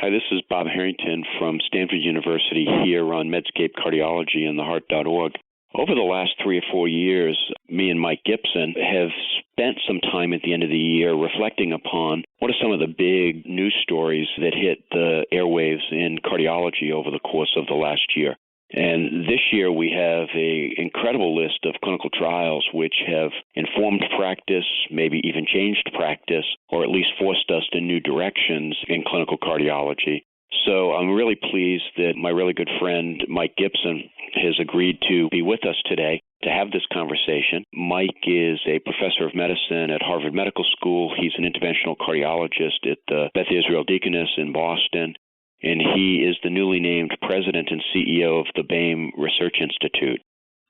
Hi, this is Bob Harrington from Stanford University here on Medscape Cardiology and theheart.org. Over the last 3 or 4 years, me and Mike Gibson have spent some time at the end of the year reflecting upon what are some of the big news stories that hit the airwaves in cardiology over the course of the last year. And this year we have an incredible list of clinical trials which have informed practice, maybe even changed practice, or at least forced us in new directions in clinical cardiology. So I'm really pleased that my really good friend Mike Gibson has agreed to be with us today to have this conversation. Mike is a professor of medicine at Harvard Medical School. He's an interventional cardiologist at the Beth Israel Deaconess in Boston. And he is the newly named president and CEO of the BAME Research Institute.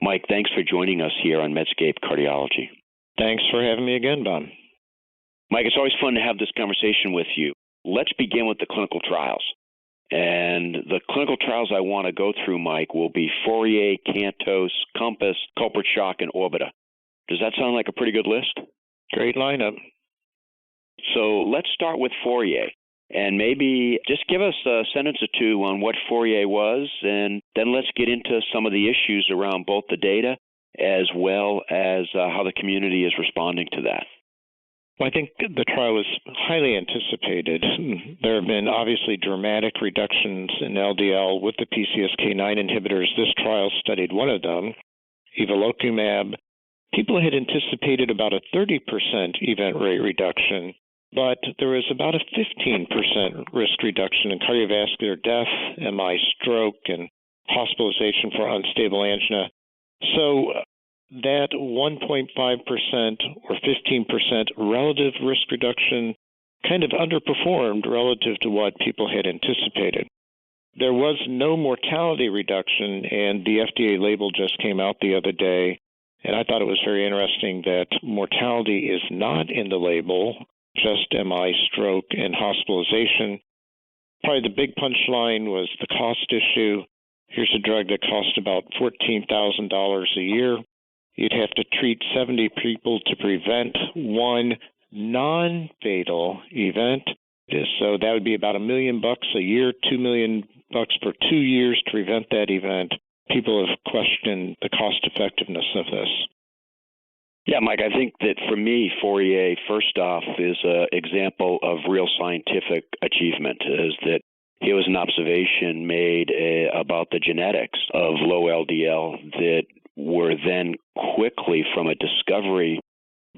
Mike, thanks for joining us here on Medscape Cardiology. Thanks for having me again, Bob. Mike, it's always fun to have this conversation with you. Let's begin with the clinical trials. And the clinical trials I want to go through, Mike, will be Fourier, Cantos, Compass, Culprit Shock, and Orbita. Does that sound like a pretty good list? Great lineup. So let's start with Fourier. And maybe just give us a sentence or two on what Fourier was, and then let's get into some of the issues around both the data as well as how the community is responding to that. Well, I think the trial was highly anticipated. There have been obviously dramatic reductions in LDL with the PCSK9 inhibitors. This trial studied one of them, evolocumab. People had anticipated about a 30% event rate reduction, but there was about a 15% risk reduction in cardiovascular death, MI, stroke, and hospitalization for unstable angina. So that 1.5% or 15% relative risk reduction kind of underperformed relative to what people had anticipated. There was no mortality reduction, and the FDA label just came out the other day, and I thought it was very interesting that mortality is not in the label, just MI, stroke, and hospitalization. Probably the big punchline was the cost issue. Here's a drug that costs about $14,000 a year. You'd have to treat 70 people to prevent one non-fatal event. So that would be about $1 million a year, $2 million for 2 years to prevent that event. People have questioned the cost effectiveness of this. Yeah, Mike, I think that for me, Fourier, first off, is an example of real scientific achievement, is that here was an observation made about the genetics of low LDL that were then quickly, from a discovery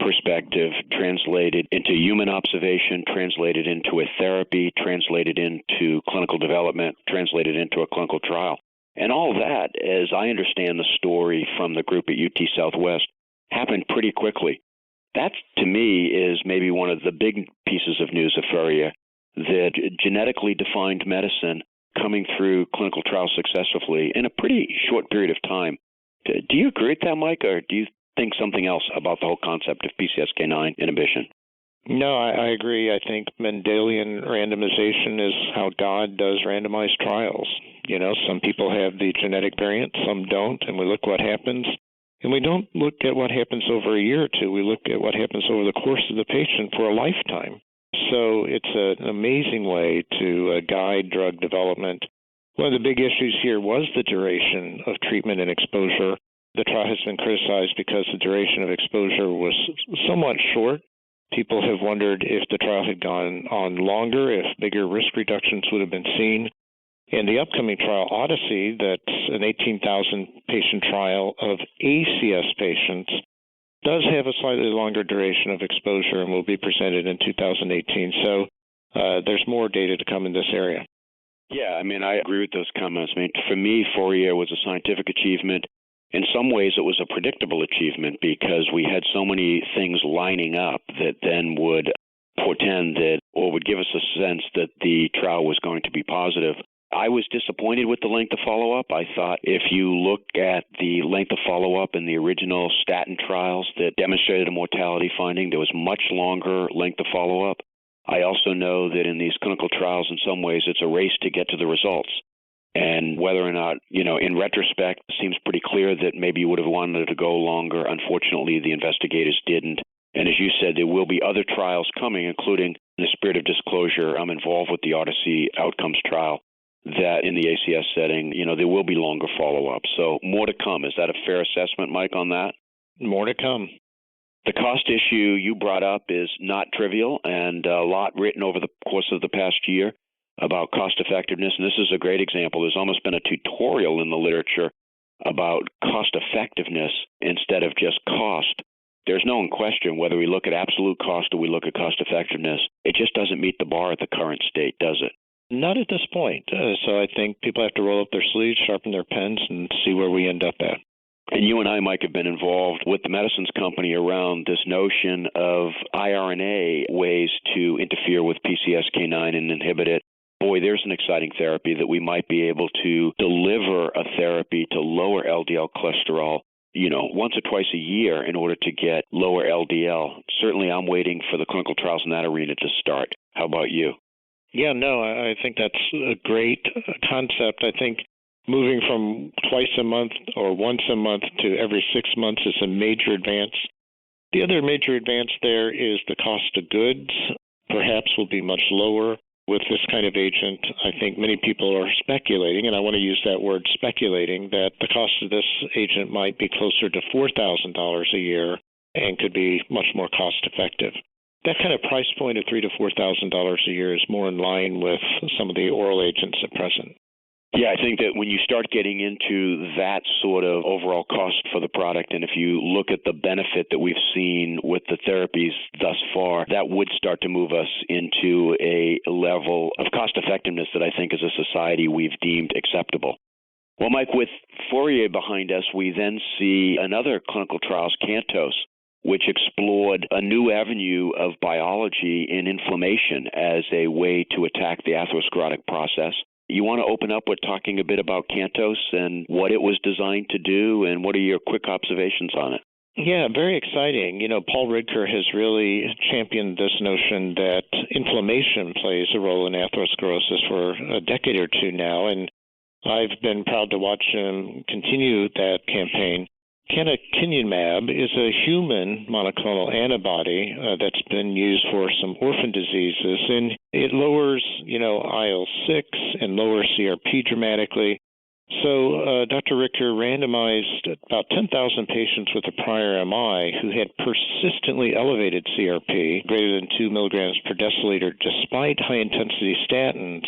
perspective, translated into human observation, translated into a therapy, translated into clinical development, translated into a clinical trial. And all of that, as I understand the story from the group at UT Southwest, happened pretty quickly. That, to me, is maybe one of the big pieces of news of Fourier, that genetically defined medicine coming through clinical trials successfully in a pretty short period of time. Do you agree with that, Mike, or do you think something else about the whole concept of PCSK9 inhibition? No, I agree. I think Mendelian randomization is how God does randomized trials. You know, some people have the genetic variant, some don't, and we look what happens. And we don't look at what happens over a year or two. We look at what happens over the course of the patient for a lifetime. So it's an amazing way to guide drug development. One of the big issues here was the duration of treatment and exposure. The trial has been criticized because the duration of exposure was somewhat short. People have wondered if the trial had gone on longer, if bigger risk reductions would have been seen. And the upcoming trial, Odyssey, that's an 18,000-patient trial of ACS patients, does have a slightly longer duration of exposure and will be presented in 2018. So there's more data to come in this area. Yeah, I mean, I agree with those comments. I mean, for me, Fourier was a scientific achievement. In some ways, it was a predictable achievement because we had so many things lining up that then would portend that or would give us a sense that the trial was going to be positive. I was disappointed with the length of follow-up. I thought if you look at the length of follow-up in the original statin trials that demonstrated a mortality finding, there was much longer length of follow-up. I also know that in these clinical trials, in some ways, it's a race to get to the results. And whether or not, in retrospect, it seems pretty clear that maybe you would have wanted to go longer. Unfortunately, the investigators didn't. And as you said, there will be other trials coming, including in the spirit of disclosure, I'm involved with the Odyssey outcomes trial, that in the ACS setting, there will be longer follow-up. So more to come. Is that a fair assessment, Mike, on that? More to come. The cost issue you brought up is not trivial, and a lot written over the course of the past year about cost effectiveness. And this is a great example. There's almost been a tutorial in the literature about cost effectiveness instead of just cost. There's no question whether we look at absolute cost or we look at cost effectiveness. It just doesn't meet the bar at the current state, does it? Not at this point. So I think people have to roll up their sleeves, sharpen their pens, and see where we end up at. And you and I, Mike, have been involved with the medicines company around this notion of IRNA ways to interfere with PCSK9 and inhibit it. Boy, there's an exciting therapy that we might be able to deliver a therapy to lower LDL cholesterol, once or twice a year in order to get lower LDL. Certainly, I'm waiting for the clinical trials in that arena to start. How about you? Yeah, no, I think that's a great concept. I think moving from twice a month or once a month to every 6 months is a major advance. The other major advance there is the cost of goods perhaps will be much lower with this kind of agent. I think many people are speculating, and I want to use that word speculating, that the cost of this agent might be closer to $4,000 a year and could be much more cost effective. That kind of price point of $3,000 to $4,000 a year is more in line with some of the oral agents at present. Yeah, I think that when you start getting into that sort of overall cost for the product, and if you look at the benefit that we've seen with the therapies thus far, that would start to move us into a level of cost effectiveness that I think as a society we've deemed acceptable. Well, Mike, with Fourier behind us, we then see another clinical trials, CANTOS, which explored a new avenue of biology in inflammation as a way to attack the atherosclerotic process. You want to open up with talking a bit about CANTOS and what it was designed to do, and what are your quick observations on it? Yeah, very exciting. Paul Ridker has really championed this notion that inflammation plays a role in atherosclerosis for a decade or two now, and I've been proud to watch him continue that campaign. Canakinumab is a human monoclonal antibody that's been used for some orphan diseases, and it lowers, IL-6 and lowers CRP dramatically. So Dr. Ricker randomized about 10,000 patients with a prior MI who had persistently elevated CRP, greater than 2 milligrams per deciliter, despite high-intensity statins,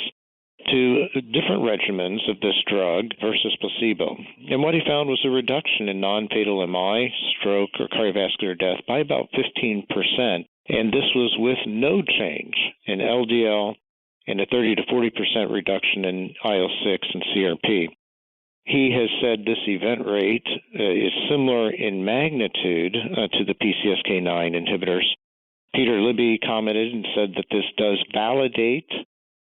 to different regimens of this drug versus placebo. And what he found was a reduction in non-fatal MI, stroke, or cardiovascular death by about 15%. And this was with no change in LDL and a 30 to 40% reduction in IL-6 and CRP. He has said this event rate is similar in magnitude to the PCSK9 inhibitors. Peter Libby commented and said that this does validate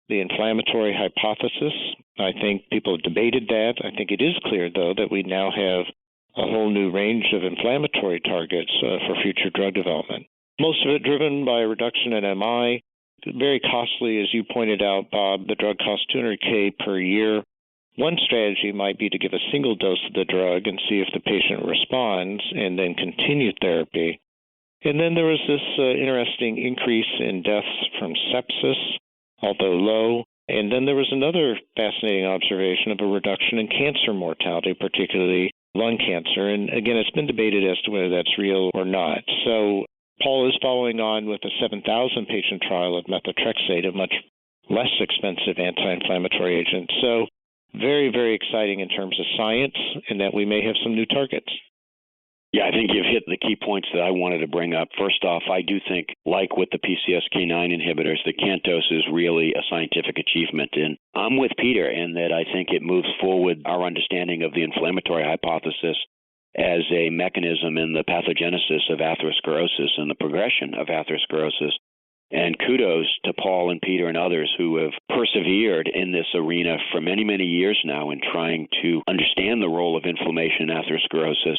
the inflammatory hypothesis. I think people have debated that. I think it is clear, though, that we now have a whole new range of inflammatory targets for future drug development. Most of it driven by a reduction in MI. Very costly, as you pointed out, Bob. The drug costs $200K per year. One strategy might be to give a single dose of the drug and see if the patient responds and then continue therapy. And then there was this interesting increase in deaths from sepsis, although low. And then there was another fascinating observation of a reduction in cancer mortality, particularly lung cancer. And again, it's been debated as to whether that's real or not. So Paul is following on with a 7,000 patient trial of methotrexate, a much less expensive anti-inflammatory agent. So very, very exciting in terms of science, and that we may have some new targets. Yeah, I think you've hit the key points that I wanted to bring up. First off, I do think, like with the PCSK9 inhibitors, the CANTOS is really a scientific achievement. And I'm with Peter in that I think it moves forward our understanding of the inflammatory hypothesis as a mechanism in the pathogenesis of atherosclerosis and the progression of atherosclerosis. And kudos to Paul and Peter and others who have persevered in this arena for many, many years now in trying to understand the role of inflammation in atherosclerosis.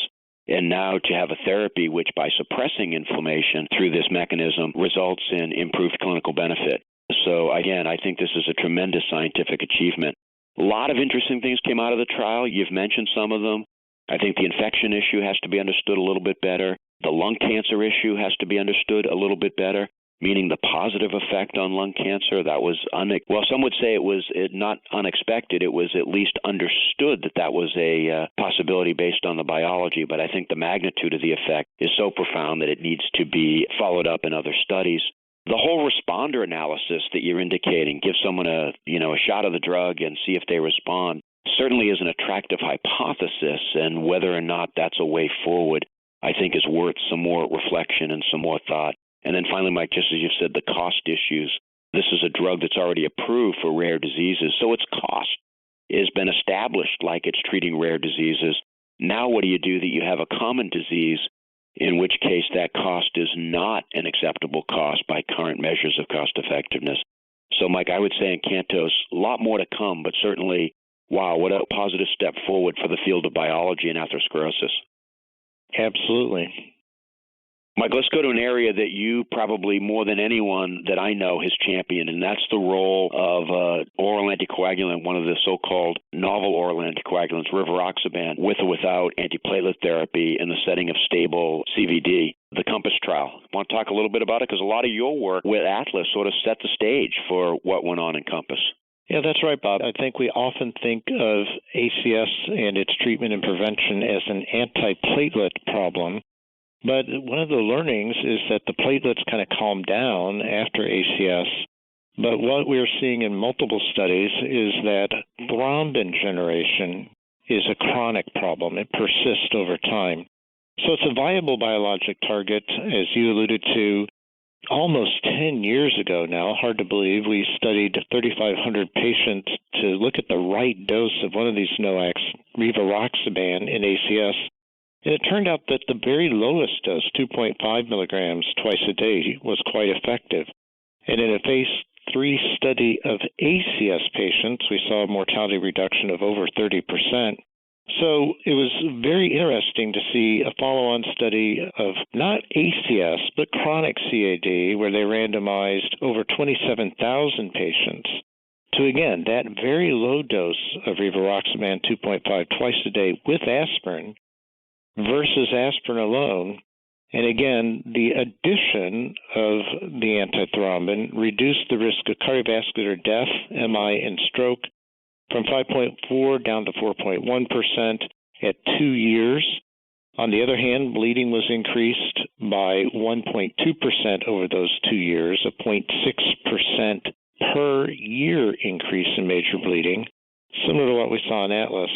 And now to have a therapy which, by suppressing inflammation through this mechanism, results in improved clinical benefit. So, again, I think this is a tremendous scientific achievement. A lot of interesting things came out of the trial. You've mentioned some of them. I think the infection issue has to be understood a little bit better. The lung cancer issue has to be understood a little bit better. meaning the positive effect on lung cancer. That was, well, some would say it was not unexpected. It was at least understood that that was a possibility based on the biology, but I think the magnitude of the effect is so profound that it needs to be followed up in other studies. The whole responder analysis that you're indicating, give someone a shot of the drug and see if they respond, certainly is an attractive hypothesis, and whether or not that's a way forward, I think is worth some more reflection and some more thought. And then finally, Mike, just as you've said, the cost issues. This is a drug that's already approved for rare diseases, so its cost has been established like it's treating rare diseases. Now what do you do that you have a common disease, in which case that cost is not an acceptable cost by current measures of cost effectiveness? So, Mike, I would say in CANTOS, a lot more to come, but certainly, wow, what a positive step forward for the field of biology and atherosclerosis. Absolutely. Mike, let's go to an area that you probably more than anyone that I know has championed, and that's the role of oral anticoagulant, one of the so-called novel oral anticoagulants, rivaroxaban, with or without antiplatelet therapy in the setting of stable CVD, the COMPASS trial. Want to talk a little bit about it? Because a lot of your work with Atlas sort of set the stage for what went on in COMPASS. Yeah, that's right, Bob. I think we often think of ACS and its treatment and prevention as an antiplatelet problem. But one of the learnings is that the platelets kind of calm down after ACS. But what we're seeing in multiple studies is that thrombin generation is a chronic problem. It persists over time. So it's a viable biologic target, as you alluded to. Almost 10 years ago now, hard to believe, we studied 3,500 patients to look at the right dose of one of these NOACs, rivaroxaban, in ACS. And it turned out that the very lowest dose, 2.5 milligrams twice a day, was quite effective. And in a phase 3 study of ACS patients, we saw a mortality reduction of over 30%. So it was very interesting to see a follow-on study of not ACS, but chronic CAD, where they randomized over 27,000 patients to, again, that very low dose of rivaroxaban 2.5 twice a day with aspirin versus aspirin alone. And again, the addition of the antithrombin reduced the risk of cardiovascular death, MI, and stroke from 5.4 down to 4.1% at 2 years. On the other hand, bleeding was increased by 1.2% over those 2 years, a 0.6% per year increase in major bleeding, similar to what we saw in Atlas.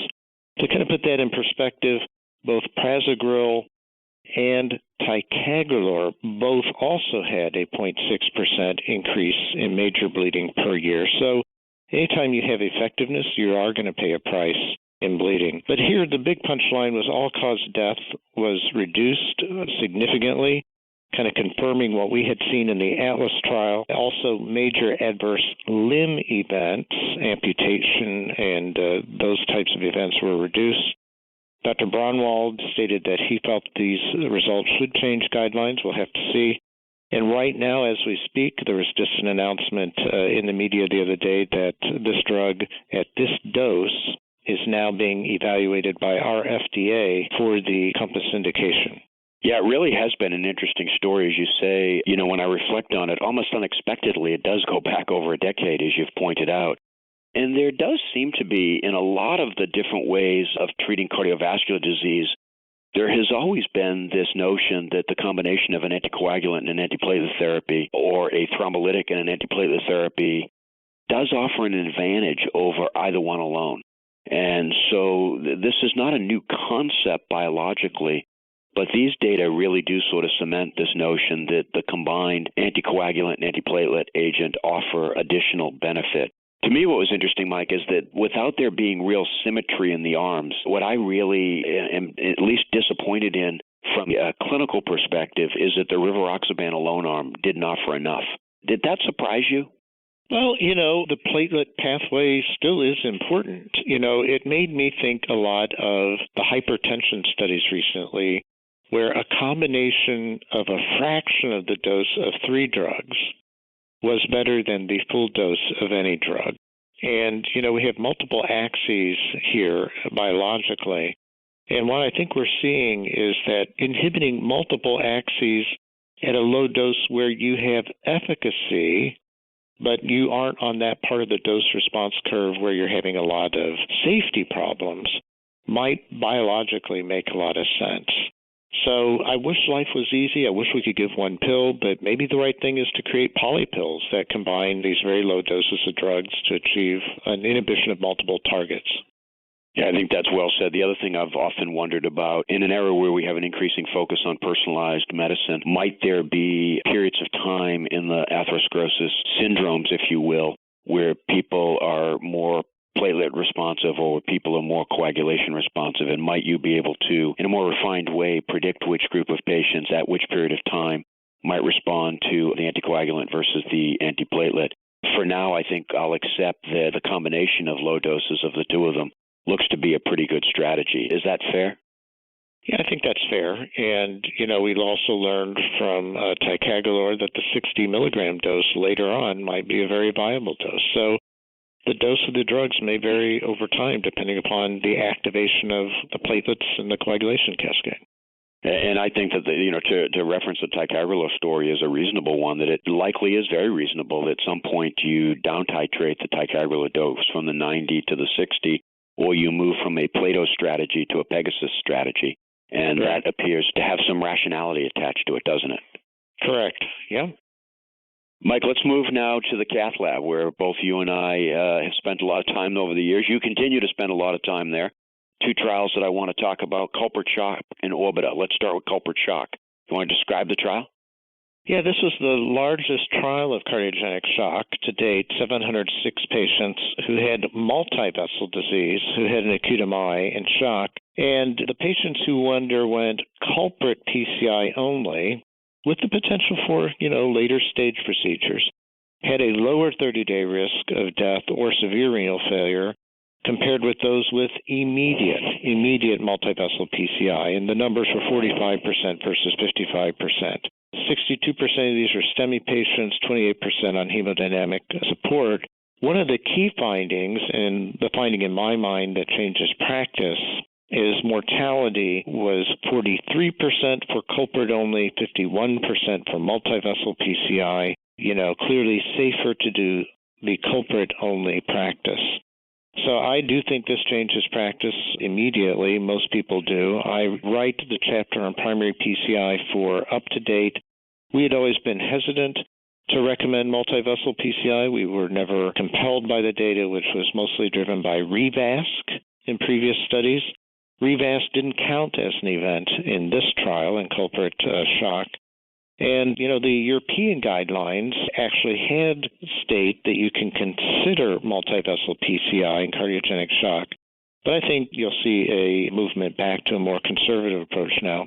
To kind of put that in perspective, both prasugrel and ticagrelor both also had a 0.6% increase in major bleeding per year. So anytime you have effectiveness, you are going to pay a price in bleeding. But here, the big punchline was all-cause death was reduced significantly, kind of confirming what we had seen in the Atlas trial. Also, major adverse limb events, amputation, and those types of events were reduced. Dr. Braunwald stated that he felt these results should change guidelines. We'll have to see. And right now, as we speak, there was just an announcement in the media the other day that this drug at this dose is now being evaluated by our FDA for the COMPASS indication. Yeah, it really has been an interesting story, as you say. You know, when I reflect on it, almost unexpectedly, it does go back over a decade, as you've pointed out. And there does seem to be, in a lot of the different ways of treating cardiovascular disease, there has always been this notion that the combination of an anticoagulant and an antiplatelet therapy, or a thrombolytic and an antiplatelet therapy, does offer an advantage over either one alone. And so this is not a new concept biologically, but these data really do sort of cement this notion that the combined anticoagulant and antiplatelet agent offer additional benefit. To me, what was interesting, Mike, is that without there being real symmetry in the arms, what I really am at least disappointed in from a clinical perspective is that the rivaroxaban alone arm didn't offer enough. Did that surprise you? Well, you know, the platelet pathway still is important. You know, it made me think a lot of the hypertension studies recently, where a combination of a fraction of the dose of 3 drugs was better than the full dose of any drug. And, you know, we have multiple axes here biologically. And what I think we're seeing is that inhibiting multiple axes at a low dose where you have efficacy, but you aren't on that part of the dose response curve where you're having a lot of safety problems, might biologically make a lot of sense. So I wish life was easy. I wish we could give one pill, but maybe the right thing is to create polypills that combine these very low doses of drugs to achieve an inhibition of multiple targets. Yeah, I think that's well said. The other thing I've often wondered about, in an era where we have an increasing focus on personalized medicine, might there be periods of time in the atherosclerosis syndromes, if you will, where people are more platelet responsive or people are more coagulation responsive, and might you be able to, in a more refined way, predict which group of patients at which period of time might respond to the anticoagulant versus the antiplatelet? For now, I think I'll accept that the combination of low doses of the two of them looks to be a pretty good strategy. Is that fair? Yeah, I think that's fair. And, we've also learned from ticagrelor that the 60 milligram dose later on might be a very viable dose. So the dose of the drugs may vary over time depending upon the activation of the platelets and the coagulation cascade. And I think that, to reference the ticagrelor story is a reasonable one, that it likely is very reasonable that at some point you down-titrate the ticagrelor dose from the 90 to the 60, or you move from a Plato strategy to a Pegasus strategy. And Correct. That appears to have some rationality attached to it, doesn't it? Correct. Yeah. Mike, let's move now to the cath lab, where both you and I have spent a lot of time over the years. You continue to spend a lot of time there. Two trials that I want to talk about, Culprit Shock and Orbita. Let's start with Culprit Shock. You want to describe the trial? Yeah, this was the largest trial of cardiogenic shock to date, 706 patients who had multivessel disease, who had an acute MI and shock. And the patients who underwent culprit PCI only, with the potential for, later stage procedures, had a lower 30-day risk of death or severe renal failure compared with those with immediate multivessel PCI. And the numbers were 45% versus 55%. 62% of these are STEMI patients, 28% on hemodynamic support. One of the key findings, and the finding in my mind that changes practice, is mortality was 43% for culprit only, 51% for multivessel PCI. Clearly safer to do the culprit only practice. So I do think this changes practice immediately. Most people do. I write the chapter on primary PCI for UpToDate. We had always been hesitant to recommend multivessel PCI. We were never compelled by the data, which was mostly driven by REVASC in previous studies. REVASC didn't count as an event in this trial in culprit shock. And, the European guidelines actually had state that you can consider multivessel PCI in cardiogenic shock. But I think you'll see a movement back to a more conservative approach now.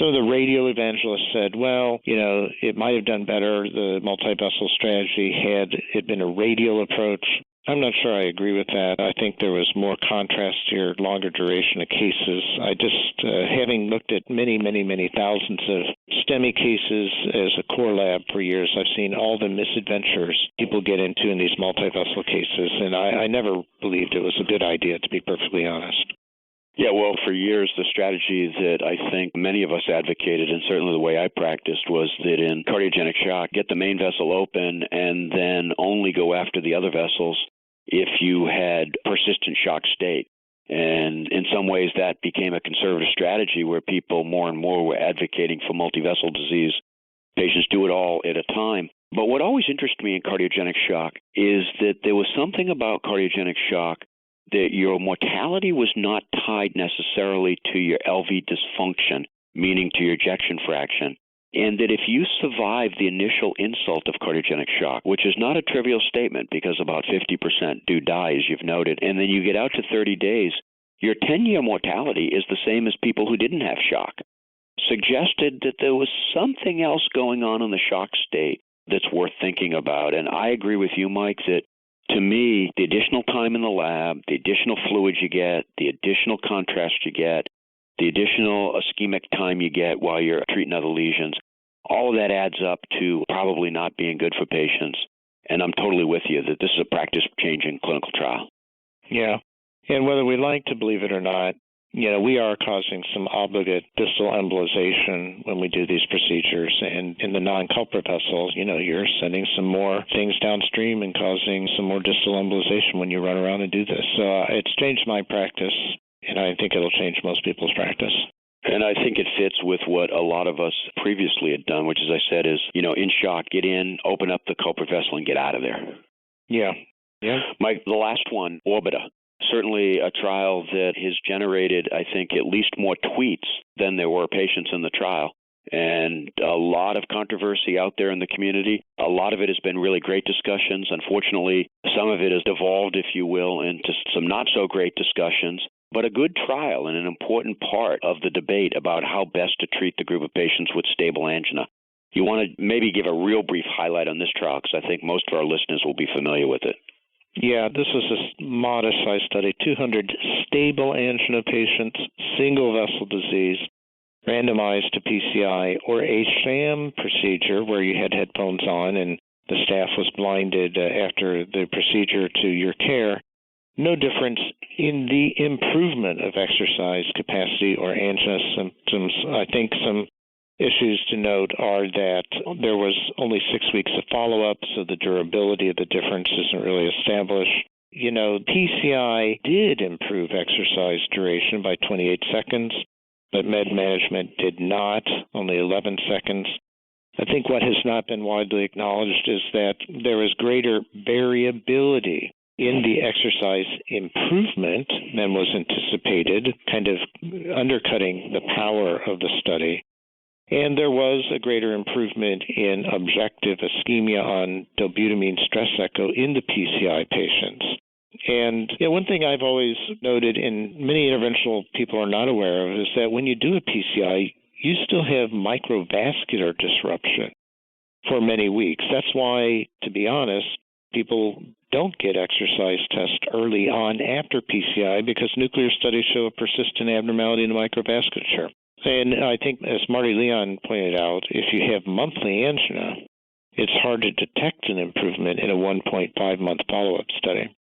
So the radio evangelist said, well, it might have done better, the multivessel strategy, had it been a radial approach. I'm not sure I agree with that. I think there was more contrast here, longer duration of cases. I just, having looked at many thousands of STEMI cases as a core lab for years, I've seen all the misadventures people get into in these multivessel cases, and I never believed it was a good idea, to be perfectly honest. Yeah, well, for years, the strategy that I think many of us advocated, and certainly the way I practiced, was that in cardiogenic shock, get the main vessel open and then only go after the other vessels if you had persistent shock state. And in some ways, that became a conservative strategy where people more and more were advocating for multivessel disease. Patients do it all at a time. But what always interested me in cardiogenic shock is that there was something about cardiogenic shock that your mortality was not tied necessarily to your LV dysfunction, meaning to your ejection fraction, and that if you survive the initial insult of cardiogenic shock, which is not a trivial statement because about 50% do die, as you've noted, and then you get out to 30 days, your 10-year mortality is the same as people who didn't have shock, suggested that there was something else going on in the shock state that's worth thinking about. And I agree with you, Mike, that to me, the additional time in the lab, the additional fluids you get, the additional contrast you get, the additional ischemic time you get while you're treating other lesions, all of that adds up to probably not being good for patients. And I'm totally with you that this is a practice-changing clinical trial. Yeah. And whether we like to believe it or not, we are causing some obligate distal embolization when we do these procedures. And in the non-culprit vessels, you're sending some more things downstream and causing some more distal embolization when you run around and do this. So it's changed my practice, and I think it'll change most people's practice. And I think it fits with what a lot of us previously had done, which, as I said, is, in shock, get in, open up the culprit vessel, and get out of there. Yeah. Mike, the last one, Orbita. Certainly a trial that has generated, I think, at least more tweets than there were patients in the trial. And a lot of controversy out there in the community. A lot of it has been really great discussions. Unfortunately, some of it has devolved, if you will, into some not-so-great discussions. But a good trial and an important part of the debate about how best to treat the group of patients with stable angina. You want to maybe give a real brief highlight on this trial, because I think most of our listeners will be familiar with it. Yeah, this was a modest-sized study, 200 stable angina patients, single-vessel disease, randomized to PCI, or a sham procedure where you had headphones on and the staff was blinded after the procedure to your care. No difference in the improvement of exercise capacity or angina symptoms. I think some issues to note are that there was only 6 weeks of follow-up, so the durability of the difference isn't really established. PCI did improve exercise duration by 28 seconds, but med management did not, only 11 seconds. I think what has not been widely acknowledged is that there is greater variability in the exercise improvement than was anticipated, kind of undercutting the power of the study. And there was a greater improvement in objective ischemia on dobutamine stress echo in the PCI patients. And one thing I've always noted, and many interventional people are not aware of, is that when you do a PCI, you still have microvascular disruption for many weeks. That's why, to be honest, people don't get exercise tests early on after PCI, because nuclear studies show a persistent abnormality in the microvasculature. And I think, as Marty Leon pointed out, if you have monthly angina, it's hard to detect an improvement in a 1.5-month follow-up study.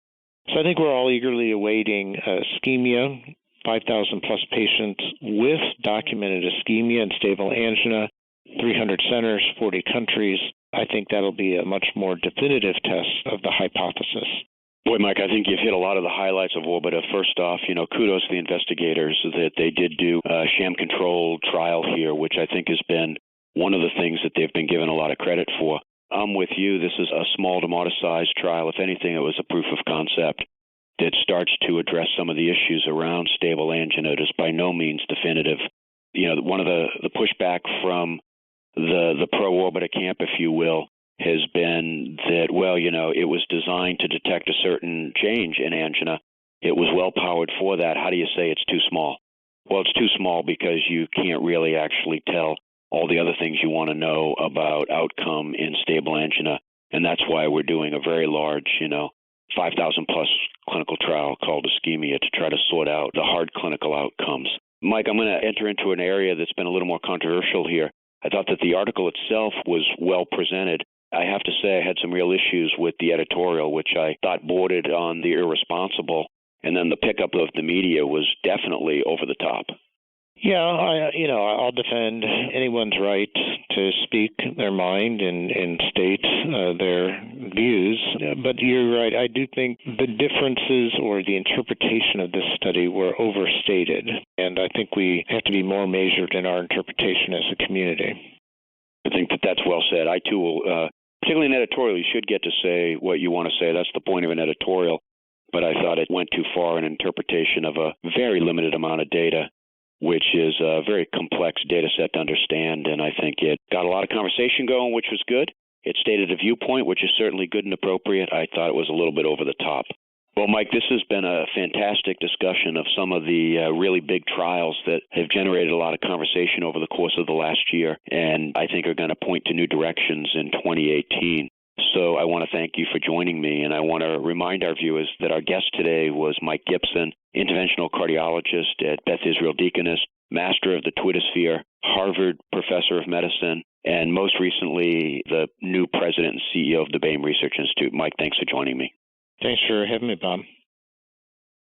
So I think we're all eagerly awaiting ischemia, 5,000-plus patients with documented ischemia and stable angina, 300 centers, 40 countries. I think that'll be a much more definitive test of the hypothesis. Boy, Mike, I think you've hit a lot of the highlights of Orbita. First off, kudos to the investigators that they did do a sham-controlled trial here, which I think has been one of the things that they've been given a lot of credit for. I'm with you. This is a small to modest-sized trial. If anything, it was a proof of concept that starts to address some of the issues around stable angina. It is by no means definitive. One of the pushback from the pro-Orbita camp, if you will, has been that, it was designed to detect a certain change in angina. It was well-powered for that. How do you say it's too small? Well, it's too small because you can't really actually tell all the other things you want to know about outcome in stable angina. And that's why we're doing a very large, 5,000-plus clinical trial called ischemia to try to sort out the hard clinical outcomes. Mike, I'm going to enter into an area that's been a little more controversial here. I thought that the article itself was well presented. I have to say I had some real issues with the editorial, which I thought bordered on the irresponsible, and then the pickup of the media was definitely over the top. Yeah, I'll defend anyone's right to speak their mind and state their views. But you're right. I do think the differences or the interpretation of this study were overstated, and I think we have to be more measured in our interpretation as a community. I think that's well said. I, too, will, particularly in editorial, you should get to say what you want to say. That's the point of an editorial. But I thought it went too far in interpretation of a very limited amount of data, which is a very complex data set to understand. And I think it got a lot of conversation going, which was good. It stated a viewpoint, which is certainly good and appropriate. I thought it was a little bit over the top. Well, Mike, this has been a fantastic discussion of some of the really big trials that have generated a lot of conversation over the course of the last year, and I think are going to point to new directions in 2018. So I want to thank you for joining me, and I want to remind our viewers that our guest today was Mike Gibson, interventional cardiologist at Beth Israel Deaconess, master of the Twittersphere, Harvard professor of medicine, and most recently the new president and CEO of the BAME Research Institute. Mike, thanks for joining me. Thanks for having me, Bob.